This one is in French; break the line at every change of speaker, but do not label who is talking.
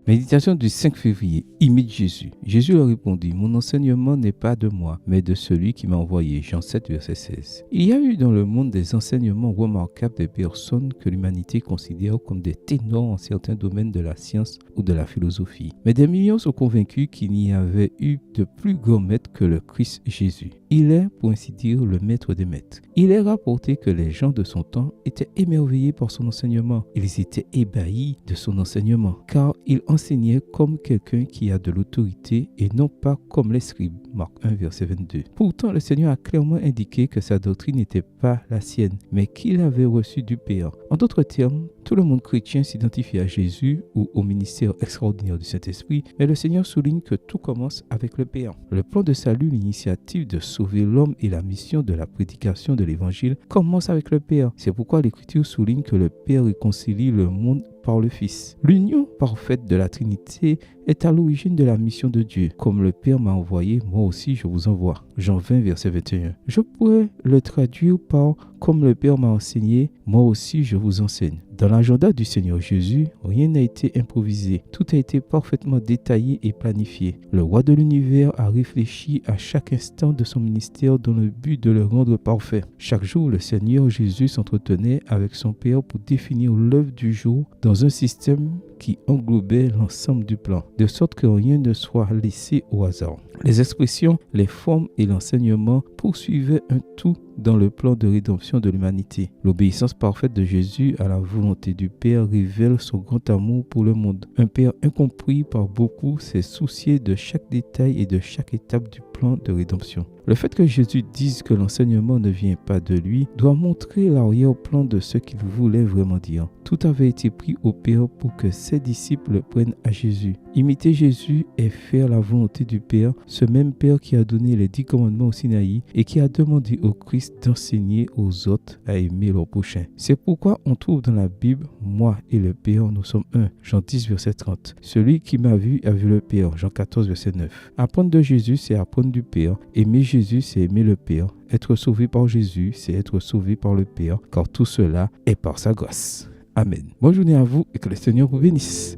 Méditation du 5 février. Imite Jésus. Jésus leur répondit, « Mon enseignement n'est pas de moi, mais de celui qui m'a envoyé. » Jean 7, verset 16. Il y a eu dans le monde des enseignements remarquables des personnes que l'humanité considère comme des ténors en certains domaines de la science ou de la philosophie. Mais des millions sont convaincus qu'il n'y avait eu de plus grand maître que le Christ Jésus. Il est, pour ainsi dire, le maître des maîtres. Il est rapporté que les gens de son temps étaient émerveillés par son enseignement. Ils étaient ébahis de son enseignement, car il enseignait comme quelqu'un qui a de l'autorité et non pas comme les scribes. Marc 1, verset 22. Pourtant, le Seigneur a clairement indiqué que sa doctrine n'était pas la sienne, mais qu'il avait reçue du Père. En d'autres termes, tout le monde chrétien s'identifie à Jésus ou au ministère extraordinaire du Saint-Esprit, mais le Seigneur souligne que tout commence avec le Père. Le plan de salut, l'initiative de sauver l'homme et la mission de la prédication de l'Évangile commencent avec le Père. C'est pourquoi l'Écriture souligne que le Père réconcilie le monde par le Fils. L'union parfaite de la Trinité est à l'origine de la mission de Dieu. Comme le Père m'a envoyé, moi aussi je vous envoie. Jean 20, verset 21. Je pourrais le traduire par « Comme le Père m'a enseigné, moi aussi je vous enseigne ». Dans l'agenda du Seigneur Jésus, rien n'a été improvisé. Tout a été parfaitement détaillé et planifié. Le roi de l'univers a réfléchi à chaque instant de son ministère dans le but de le rendre parfait. Chaque jour, le Seigneur Jésus s'entretenait avec son Père pour définir l'œuvre du jour dans un système qui englobait l'ensemble du plan, de sorte que rien ne soit laissé au hasard. Les expressions, les formes et l'enseignement poursuivaient un tout dans le plan de rédemption de l'humanité. L'obéissance parfaite de Jésus à la volonté du Père révèle son grand amour pour le monde. Un Père incompris par beaucoup s'est soucié de chaque détail et de chaque étape du plan de rédemption. Le fait que Jésus dise que l'enseignement ne vient pas de lui doit montrer l'arrière-plan de ce qu'il voulait vraiment dire. Tout avait été pris au Père pour que ses disciples prennent à Jésus. Imiter Jésus est faire la volonté du Père, ce même Père qui a donné les 10 commandements au Sinaï et qui a demandé au Christ d'enseigner aux autres à aimer leur prochain. C'est pourquoi on trouve dans la Bible « Moi et le Père, nous sommes un » Jean 10, verset 30. « Celui qui m'a vu a vu le Père » Jean 14, verset 9. Apprendre de Jésus, c'est apprendre du Père. Aimer Jésus, c'est aimer le Père. Être sauvé par Jésus, c'est être sauvé par le Père, car tout cela est par sa grâce. Amen. Bonne journée à vous et que le Seigneur vous bénisse.